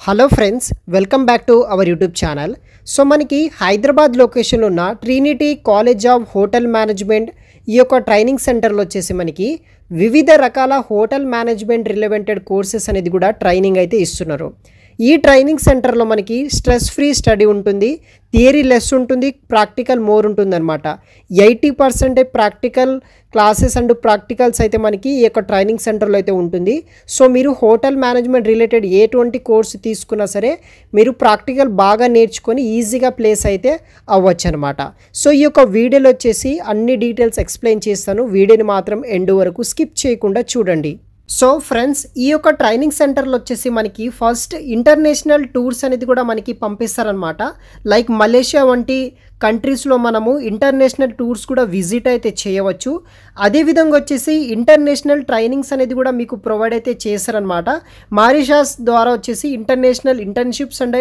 Hello friends, welcome back to our YouTube channel. So మనకి హైదరాబాద్ లొకేషన్లో ఉన్న Trinity college of hotel management ఈ యొక్క ట్రైనింగ్ సెంటర్లో వచ్చేసి మనకి వివిధ రకాల హోటల్ మేనేజ్మెంట్ రిలవెంటెడ్ కోర్సెస్ అనేది కూడా ట్రైనింగ్ అయితే ఇస్తున్నారు. ఈ ట్రైనింగ్ సెంటర్లో మనకి స్ట్రెస్ ఫ్రీ స్టడీ ఉంటుంది, థియరీ లెస్ ఉంటుంది, ప్రాక్టికల్ మోర్ ఉంటుందన్నమాట. 80% ప్రాక్టికల్ క్లాసెస్ అండ్ ప్రాక్టికల్స్ అయితే మనకి ఈ యొక్క ట్రైనింగ్ సెంటర్లో అయితే ఉంటుంది. సో మీరు హోటల్ మేనేజ్మెంట్ రిలేటెడ్ ఎటువంటి కోర్సు తీసుకున్నా సరే మీరు ప్రాక్టికల్ బాగా నేర్చుకొని ఈజీగా ప్లేస్ అయితే అవ్వచ్చు అనమాట. సో ఈ యొక్క వీడియోలో వచ్చేసి అన్ని డీటెయిల్స్ ఎక్స్ప్లెయిన్ చేస్తాను. వీడియోని మాత్రం ఎండ్ వరకు స్కిప్ చేయకుండా చూడండి. సో ఫ్రెండ్స్, ఈ యొక్క ట్రైనింగ్ సెంటర్లో వచ్చేసి మనకి ఫస్ట్ ఇంటర్నేషనల్ టూర్స్ అనేది కూడా మనకి పంపిస్తారనమాట. లైక్ మలేషియా వంటి కంట్రీస్లో మనము ఇంటర్నేషనల్ టూర్స్ కూడా విజిట్ అయితే చేయవచ్చు. అదేవిధంగా వచ్చేసి ఇంటర్నేషనల్ ట్రైనింగ్స్ అనేది కూడా మీకు ప్రొవైడ్ అయితే చేశారనమాట. మారిషస్ ద్వారా వచ్చేసి international internships and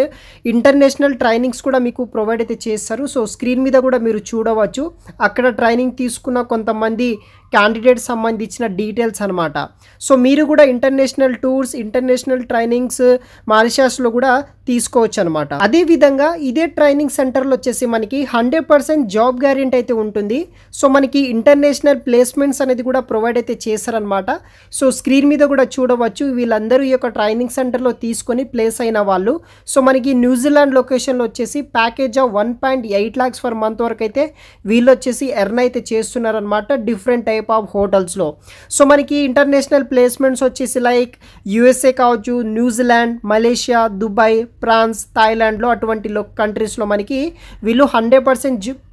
international trainings కూడా మీకు ప్రొవైడ్ అయితే చేస్తారు. సో స్క్రీన్ మీద కూడా మీరు చూడవచ్చు, అక్కడ ట్రైనింగ్ తీసుకున్న కొంతమంది క్యాండిడేట్ సంబంధించిన డీటెయిల్స్ అనమాట. సో మీరు కూడా ఇంటర్నేషనల్ టూర్స్, ఇంటర్నేషనల్ ట్రైనింగ్స్ మారిషస్లో కూడా తీసుకోవచ్చు అనమాట. అదేవిధంగా ఇదే ట్రైనింగ్ సెంటర్లో వచ్చేసి మనకి 100% జాబ్ గ్యారెంటీ అయితే ఉంటుంది. సో మనకి ఇంటర్నేషనల్ ప్లేస్మెంట్స్ అనేది కూడా ప్రొవైడ్ అయితే చేశారనమాట. సో స్క్రీన్ మీద కూడా చూడవచ్చు, వీళ్ళందరూ ఈ యొక్క ట్రైనింగ్ సెంటర్లో తీసుకొని ప్లేస్ అయిన వాళ్ళు. సో మనకి న్యూజిలాండ్ లొకేషన్లో వచ్చేసి package of 1.8 lakhs for month వరకు అయితే వీళ్ళు వచ్చేసి ఎర్న్ అయితే చేస్తున్నారనమాట డిఫరెంట్ టైప్ ఆఫ్ హోటల్స్లో. సో మనకి ఇంటర్నేషనల్ ప్లేస్మెంట్స్ వచ్చేసి లైక్ యూఎస్ఏ కావచ్చు, న్యూజిలాండ్, మలేషియా, దుబాయ్, ఫ్రాన్స్, థాయిలాండ్లో అటువంటి కంట్రీస్లో మనకి వీళ్ళు 100%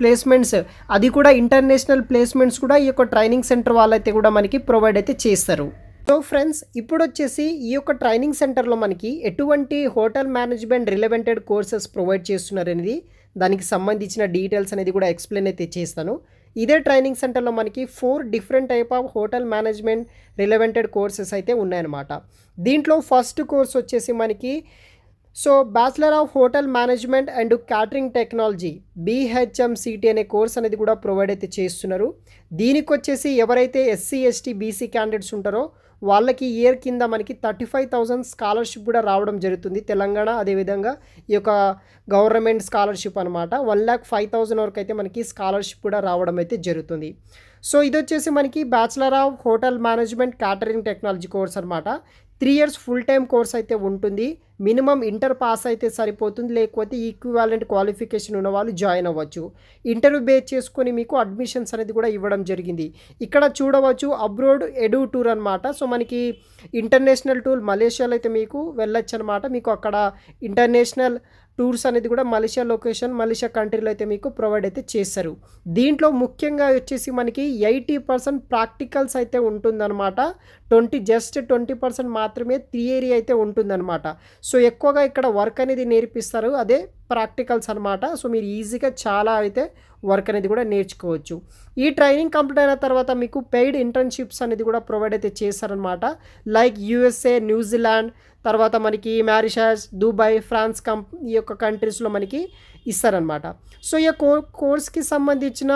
ప్లేస్మెంట్స్, అది కూడా ఇంటర్నేషనల్ ప్లేస్మెంట్స్ కూడా ఈ యొక్క ట్రైనింగ్ సెంటర్ వాళ్ళైతే కూడా మనకి ప్రొవైడ్ అయితే చేస్తారు. సో ఫ్రెండ్స్, ఇప్పుడు వచ్చేసి ఈ యొక్క ట్రైనింగ్ సెంటర్లో మనకి ఎటువంటి హోటల్ మేనేజ్మెంట్ రిలవెంటెడ్ కోర్సెస్ ప్రొవైడ్ చేస్తున్నారు అనేది, దానికి సంబంధించిన డీటెయిల్స్ అనేది కూడా ఎక్స్ప్లెయిన్ అయితే చేస్తాను. ఇదే ట్రైనింగ్ సెంటర్లో మనకి 4 different type of hotel management రిలవెంటెడ్ courses అయితే ఉన్నాయన్నమాట. దీంట్లో ఫస్ట్ కోర్స్ వచ్చేసి మనకి bachelor of hotel management and catering technology BHMCT అనే కోర్స్ అనేది కూడా ప్రొవైడ్ అయితే చేస్తున్నారు. దీనికి వచ్చేసి ఎవరైతే SC ST BC క్యాండిడేట్స్ ఉంటారో వాళ్ళకి ఇయర్ కింద మనకి 35,000 స్కాలర్షిప్ కూడా రావడం జరుగుతుంది తెలంగాణ. అదేవిధంగా ఈ యొక్క గవర్నమెంట్ స్కాలర్షిప్ అనమాట. 1,05,000 వరకు అయితే మనకి స్కాలర్షిప్ కూడా రావడం అయితే జరుగుతుంది. సో ఇది వచ్చేసి మనకి bachelor of hotel management catering technology course అనమాట. 3 years ఫుల్ టైం కోర్స్ అయితే ఉంటుంది. మినిమం ఇంటర్ పాస్ అయితే సరిపోతుంది, లేకపోతే ఈక్వివాలెంట్ క్వాలిఫికేషన్ ఉన్న వాళ్ళు జాయిన్ అవ్వచ్చు. ఇంటర్వ్యూ బేస్ చేసుకొని మీకు అడ్మిషన్స్ అనేది కూడా ఇవ్వడం జరిగింది. ఇక్కడ చూడవచ్చు అబ్రోడ్ ఎడు టూర్ అనమాట. సో మనకి ఇంటర్నేషనల్ టూర్ మలేషియాలో అయితే మీకు వెళ్ళొచ్చు అనమాట. మీకు అక్కడ ఇంటర్నేషనల్ టూర్స్ అనేది కూడా మలేషియా లొకేషన్, మలేషియా కంట్రీలో అయితే మీకు ప్రొవైడ్ అయితే చేస్తారు. దీంట్లో ముఖ్యంగా వచ్చేసి మనకి 80% ప్రాక్టికల్స్ అయితే ఉంటుందన్నమాట. 20% మాత్రమే థియరీ అయితే ఉంటుందన్నమాట. సో ఎక్కువగా ఇక్కడ వర్క్ అనేది నేర్పిస్తారు, అదే ప్రాక్టికల్స్ అనమాట. సో మీరు ఈజీగా చాలా అయితే వర్క్ అనేది కూడా నేర్చుకోవచ్చు. ఈ ట్రైనింగ్ కంప్లీట్ అయిన తర్వాత మీకు పెయిడ్ ఇంటర్న్షిప్స్ అనేది కూడా ప్రొవైడ్ అయితే చేస్తారనమాట. లైక్ USA, న్యూజిలాండ్, తర్వాత మనకి మారిషస్, దుబాయ్, ఫ్రాన్స్ ఈ యొక్క కంట్రీస్లో మనకి ఇస్తారనమాట. సో ఈ కోర్స్కి సంబంధించిన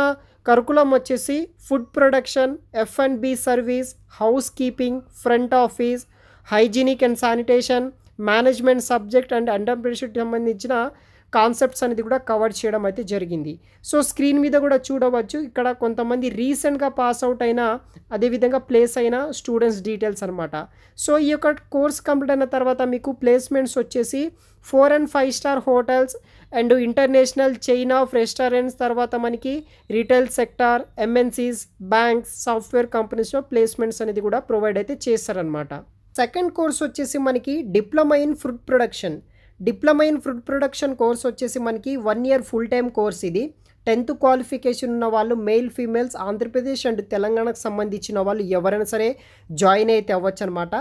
కరికులం వచ్చేసి food production, F&B service, house keeping, front office, hygienic and sanitation, management subject and entrepreneurship సంబంధించిన కాన్సెప్ట్స్ అనేది కూడా కవర్ చేయడం అయితే జరిగింది. సో స్క్రీన్ మీద కూడా చూడవచ్చు, ఇక్కడ కొంతమంది రీసెంట్గా పాస్ అవుట్ అయిన, అదేవిధంగా ప్లేస్ అయిన స్టూడెంట్స్ డీటెయిల్స్ అనమాట. సో ఈ యొక్క కోర్స్ కంప్లీట్ అయిన తర్వాత మీకు ప్లేస్మెంట్స్ వచ్చేసి 4 and 5 star hotels and international chain of restaurants, తర్వాత మనకి retail sector, MNCs, banks, software కంపెనీస్లో ప్లేస్మెంట్స్ అనేది కూడా ప్రొవైడ్ అయితే చేస్తారనమాట. సెకండ్ కోర్స్ వచ్చేసి మనకి diploma in food production course వచ్చేసి మనకి 1 year ఫుల్ టైం కోర్స్. ఇది 10th క్వాలిఫికేషన్ ఉన్న వాళ్ళు, మెయిల్ ఫీమేల్స్, ఆంధ్రప్రదేశ్ అండ్ తెలంగాణకు సంబంధించిన వాళ్ళు ఎవరైనా సరే జాయిన్ అయితే అవ్వచ్చు అనమాట.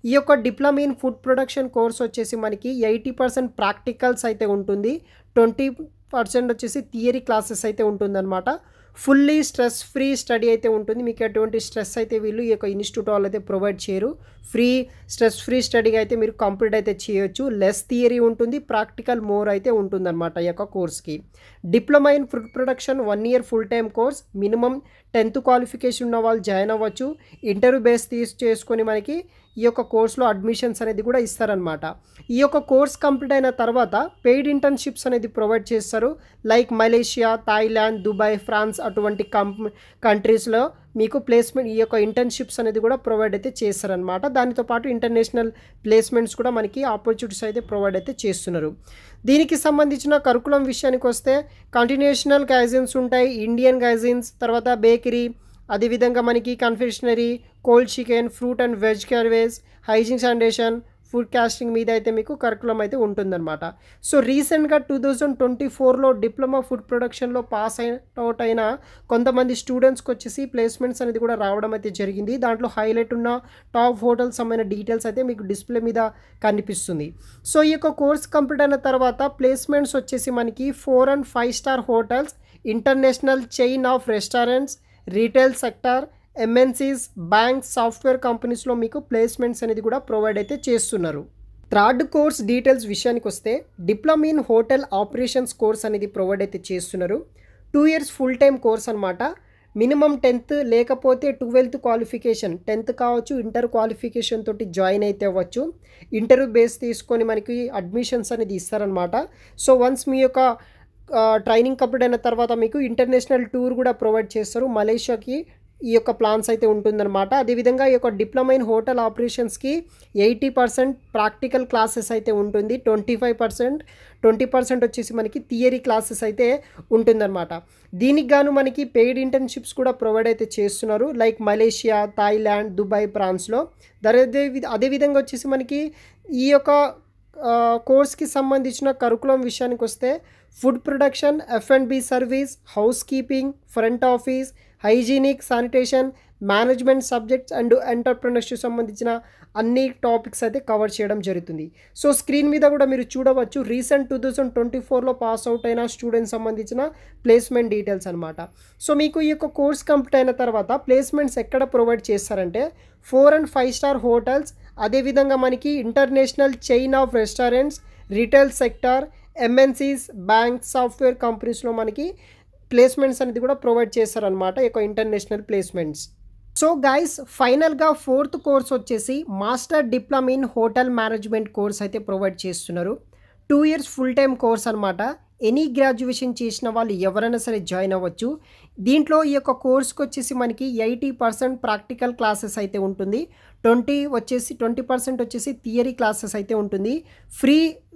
ఈ యొక్క diploma in food production course వచ్చేసి మనకి 80% ప్రాక్టికల్స్ అయితే ఉంటుంది, 20% వచ్చేసి థియరీ క్లాసెస్ అయితే ఉంటుందన్నమాట. ఫుల్లీ స్ట్రెస్ ఫ్రీ స్టడీ అయితే ఉంటుంది. మీకు ఎటువంటి స్ట్రెస్ అయితే వీళ్ళు ఈ యొక్క ఇన్స్టిట్యూట్ వాళ్ళు అయితే ప్రొవైడ్ చేయరు. స్ట్రెస్ ఫ్రీ స్టడీగా అయితే మీరు కంప్లీట్ అయితే చేయొచ్చు. లెస్ థియరీ ఉంటుంది, ప్రాక్టికల్ మోర్ అయితే ఉంటుందన్నమాట ఈ యొక్క కోర్స్కి. Diploma in food production 1 year full time course. Minimum 10th qualification ఉన్న వాళ్ళు జాయిన్ అవ్వచ్చు. ఇంటర్వ్యూ బేస్ చేసుకొని మనకి ఈ యొక్క కోర్స్లో అడ్మిషన్స్ అనేది కూడా ఇస్తారనమాట. ఈ యొక్క కోర్స్ కంప్లీట్ అయిన తర్వాత పెయిడ్ ఇంటర్న్షిప్స్ అనేది ప్రొవైడ్ చేస్తారు. Like Malaysia, Thailand, Dubai, France అటువంటి కంట్రీస్లో మీకు ప్లేస్మెంట్ ఈ యొక్క ఇంటర్న్షిప్స్ అనేది కూడా ప్రొవైడ్ అయితే చేస్తారనమాట. దానితో పాటు ఇంటర్నేషనల్ ప్లేస్మెంట్స్ కూడా మనకి ఆపర్చునిటీస్ అయితే ప్రొవైడ్ అయితే చేస్తున్నారు. దీనికి సంబంధించిన కరికులం విషయానికి వస్తే కంటిన్యూషనల్ గైజెన్స్ ఉంటాయి, ఇండియన్ గైజెన్స్, తర్వాత బేకరీ, అదేవిధంగా మనకి కన్ఫెక్షనరీ, కోల్డ్ చికెన్, fruit and veg carving, hygiene sanitation, food costing మీద అయితే మీకు కరికులం అయితే ఉంటుందన్నమాట. సో రీసెంట్గా 2024లో డిప్లొమా ఫుడ్ ప్రొడక్షన్లో పాస్ అవుట్ అయిన కొంతమంది స్టూడెంట్స్కి వచ్చేసి ప్లేస్మెంట్స్ అనేది కూడా రావడం అయితే జరిగింది. దాంట్లో హైలైట్ ఉన్న టాప్ హోటల్స్ సంబంధించిన డీటెయిల్స్ అయితే మీకు డిస్ప్లే మీద కనిపిస్తుంది. సో ఈ యొక్క కోర్స్ కంప్లీట్ అయిన తర్వాత ప్లేస్మెంట్స్ వచ్చేసి మనకి 4 and 5 star hotels, international chain of restaurants, retail sector, MNCs, banks, software కంపెనీస్లో మీకు ప్లేస్మెంట్స్ అనేది కూడా ప్రొవైడ్ అయితే చేస్తున్నారు. థర్డ్ కోర్స్ డీటెయిల్స్ విషయానికి వస్తే diploma in hotel operations course అనేది ప్రొవైడ్ అయితే చేస్తున్నారు. 2 years ఫుల్ టైం కోర్స్ అనమాట. మినిమం 10th లేకపోతే 12th క్వాలిఫికేషన్, 10th కావచ్చు, ఇంటర్ క్వాలిఫికేషన్ తోటి జాయిన్ అయితే అవ్వచ్చు. ఇంటర్వ్యూ బేస్ తీసుకొని మనకి అడ్మిషన్స్ అనేది ఇస్తారనమాట. సో వన్స్ మీ యొక్క ట్రైనింగ్ కంప్లీట్ అయిన తర్వాత మీకు ఇంటర్నేషనల్ టూర్ కూడా ప్రొవైడ్ చేస్తారు. మలేషియాకి ఈ యొక్క ప్లాన్స్ అయితే ఉంటుందన్నమాట. అదేవిధంగా ఈ యొక్క డిప్లొమా ఇన్ హోటల్ ఆపరేషన్స్కి 80% ప్రాక్టికల్ క్లాసెస్ అయితే ఉంటుంది, 20% వచ్చేసి మనకి థియరీ క్లాసెస్ అయితే ఉంటుందన్నమాట. దీనికి గాను మనకి పెయిడ్ ఇంటర్న్షిప్స్ కూడా ప్రొవైడ్ అయితే చేస్తున్నారు. లైక్ మలేషియా, థాయిలాండ్, దుబాయ్, ఫ్రాన్స్లో. అదేవిధంగా వచ్చేసి మనకి ఈ యొక్క కోర్స్కి సంబంధించిన కరికులం విషయానికి వస్తే food production, F&B service, house keeping, front office, hygienic, sanitation, management subjects and entrepreneurship సంబంధించిన అన్ని టాపిక్స్ అయితే కవర్ చేయడం జరుగుతుంది. సో స్క్రీన్ మీద కూడా మీరు చూడవచ్చు రీసెంట్ 2024లో పాస్ అవుట్ అయిన స్టూడెంట్స్ సంబంధించిన ప్లేస్మెంట్ డీటెయిల్స్ అనమాట. సో మీకు ఈ యొక్క కోర్స్ కంప్లీట్ అయిన తర్వాత ప్లేస్మెంట్స్ ఎక్కడ ప్రొవైడ్ చేస్తారంటే 4 and 5 స్టార్ హోటల్స్, అదేవిధంగా మనకి international chain of restaurants, retail sector, MNCs, banks, software కంపెనీస్లో మనకి ప్లేస్మెంట్స్ అనేది కూడా ప్రొవైడ్ చేస్తారనమాట, ఈ యొక్క ఇంటర్నేషనల్ ప్లేస్మెంట్స్. సో గైస్ ఫైనల్గా 4th కోర్స్ వచ్చేసి master diploma in hotel management course అయితే ప్రొవైడ్ చేస్తున్నారు. 2 years ఫుల్ టైం కోర్స్ అనమాట. ఎనీ గ్రాడ్యుయేషన్ చేసిన వాళ్ళు ఎవరైనా సరే జాయిన్ అవ్వచ్చు. దీంట్లో ఈ యొక్క కోర్స్కి వచ్చేసి మనకి 80% ప్రాక్టికల్ క్లాసెస్ అయితే ఉంటుంది, 20% వచ్చేసి థియరీ క్లాసెస్ అయితే ఉంటుంది.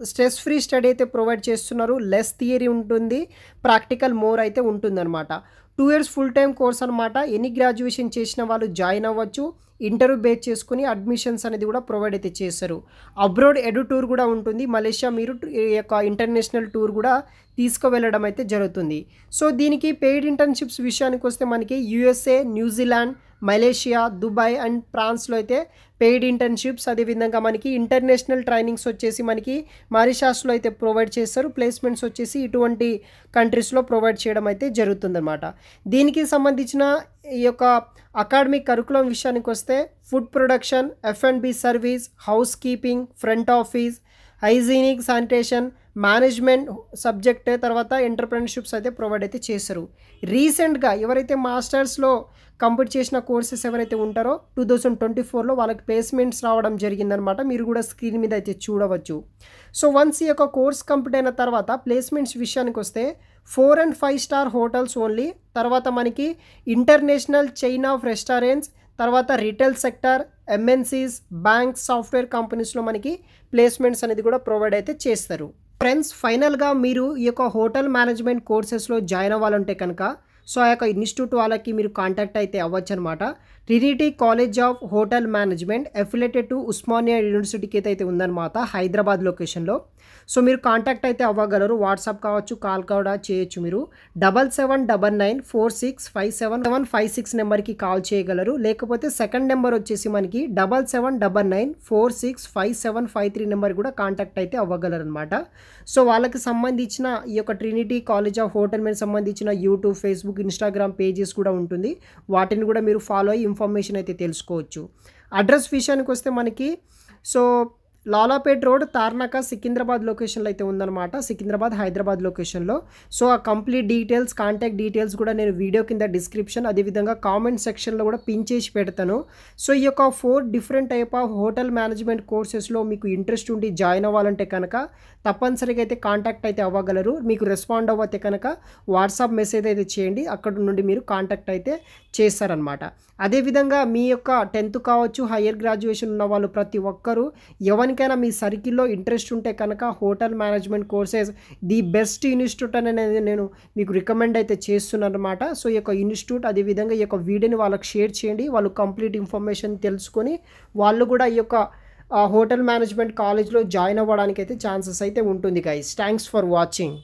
స్ట్రెస్ ఫ్రీ స్టడీ అయితే ప్రొవైడ్ చేస్తున్నారు. లెస్ థియరీ ఉంటుంది, ప్రాక్టికల్ మోర్ అయితే ఉంటుందన్నమాట. 2 years ఫుల్ టైం కోర్స్ అనమాట. ఎనీ గ్రాడ్యుయేషన్ చేసిన వాళ్ళు జాయిన్ అవ్వచ్చు. ఇంటర్వ్యూ బేస్ చేసుకుని అడ్మిషన్స్ అనేది కూడా ప్రొవైడ్ అయితే చేస్తారు. అబ్రాడ్ ఎడు టూర్ కూడా ఉంటుంది. మలేషియా మీరు ఈ యొక్క ఇంటర్నేషనల్ టూర్ కూడా తీసుకువెళ్ళడం అయితే జరుగుతుంది. సో దీనికి పెయిడ్ ఇంటర్న్షిప్స్ విషయానికి వస్తే మనకి USA, New Zealand, Malaysia, Dubai and ఫ్రాన్స్లో అయితే పెయిడ్ ఇంటర్న్షిప్స్, అదేవిధంగా మనకి ఇంటర్నేషనల్ ట్రైనింగ్స్ వచ్చేసి మనకి మారిషస్లో అయితే ప్రొవైడ్ చేస్తారు. ప్లేస్మెంట్స్ వచ్చేసి ఇటువంటి కంట్రీస్లో ప్రొవైడ్ చేయడం అయితే జరుగుతుందన్నమాట. దీనికి సంబంధించిన ఈ యొక్క అకాడమిక్ కరికులం విషయానికి వస్తే food production, F&B service, house keeping, front office, hygienic, sanitation, management subject, తర్వాత ఎంటర్ప్రెన్యూర్షిప్స్ అయితే ప్రొవైడ్ అయితే చేస్తారు. రీసెంట్గా ఎవరైతే మాస్టర్స్లో కంప్లీట్ చేసిన కోర్సెస్ ఎవరైతే ఉంటారో 2024లో వాళ్ళకి ప్లేస్మెంట్స్ రావడం జరిగిందనమాట. మీరు కూడా స్క్రీన్ మీద అయితే చూడవచ్చు. సో వన్స్ ఈ యొక్క కోర్స్ కంప్లీట్ అయిన తర్వాత ప్లేస్మెంట్స్ విషయానికి వస్తే 4 and 5 స్టార్ హోటల్స్ ఓన్లీ, తర్వాత మనకి ఇంటర్నేషనల్ చైన్ ఆఫ్ రెస్టారెంట్స్, తర్వాత retail sector, MNCs, banks, software కంపెనీస్లో మనకి ప్లేస్మెంట్స్ అనేది కూడా ప్రొవైడ్ అయితే చేస్తారు. ఫ్రెండ్స్ ఫైనల్గా మీరు ఈ యొక్క హోటల్ మేనేజ్మెంట్ కోర్సెస్లో జాయిన్ అవ్వాలంటే కనుక సో ఆ యొక్క ఇన్స్టిట్యూట్ వాళ్ళకి మీరు కాంటాక్ట్ అయితే అవ్వచ్చు అనమాట. Trinity college of hotel management affiliated to Osmania యూనివర్సిటీకి అయితే ఉందన్నమాట హైదరాబాద్ లొకేషన్లో. సో మీరు కాంటాక్ట్ అయితే అవ్వగలరు. వాట్సాప్ కావచ్చు, కాల్ కూడా చేయొచ్చు. మీరు 7799465756 నెంబర్కి కాల్ చేయగలరు. లేకపోతే సెకండ్ నెంబర్ వచ్చేసి మనకి 7799465753 నెంబర్ కూడా కాంటాక్ట్ అయితే అవ్వగలరు అనమాట. సో వాళ్ళకి సంబంధించిన ఈ యొక్క ట్రినిటీ కాలేజ్ ఆఫ్ హోటల్ మీద సంబంధించిన యూట్యూబ్, ఫేస్బుక్, ఇన్స్టాగ్రామ్ పేజెస్ కూడా ఉంటుంది. వాటిని కూడా మీరు ఫాలో అయ్యి ఇన్ఫర్మేషన్ అయితే తెలుసుకోవచ్చు. అడ్రస్ విషయానికి వస్తే మనకి సో లాలాపేట్ రోడ్ తార్నాక సికింద్రాబాద్ లొకేషన్లో అయితే ఉందన్నమాట. సికింద్రాబాద్ హైదరాబాద్ లొకేషన్లో. సో ఆ కంప్లీట్ డీటెయిల్స్, కాంటాక్ట్ డీటెయిల్స్ కూడా నేను వీడియో కింద డిస్క్రిప్షన్ అదేవిధంగా కామెంట్ సెక్షన్లో కూడా పిన్ చేసి పెడతాను. సో ఈ యొక్క 4 different type of hotel management కోర్సెస్లో మీకు ఇంట్రెస్ట్ ఉండి జాయిన్ అవ్వాలంటే కనుక తప్పనిసరిగా అయితే కాంటాక్ట్ అయితే అవ్వగలరు. మీకు రెస్పాండ్ అవ్వతే కనుక వాట్సాప్ మెసేజ్ అయితే చేయండి, అక్కడ నుండి మీరు కాంటాక్ట్ అయితే చేస్తారనమాట. అదేవిధంగా మీ యొక్క 10th కావచ్చు, హయ్యర్ గ్రాడ్యుయేషన్ ఉన్న వాళ్ళు ప్రతి ఒక్కరూ ఎవరికైనా మీ సర్కిల్లో ఇంట్రెస్ట్ ఉంటే కనుక hotel management courses the best institute అనేది నేను మీకు రికమెండ్ అయితే చేస్తున్నాను అనమాట. సో ఈ యొక్క ఇన్స్టిట్యూట్ అదేవిధంగా ఈ యొక్క వీడియోని వాళ్ళకి షేర్ చేయండి. వాళ్ళు కంప్లీట్ ఇన్ఫర్మేషన్ తెలుసుకొని వాళ్ళు కూడా ఈ యొక్క హోటల్ మేనేజ్మెంట్ కాలేజ్లో జాయిన్ అవ్వడానికి అయితే ఛాన్సెస్ అయితే ఉంటుంది గైస్. Thanks for watching.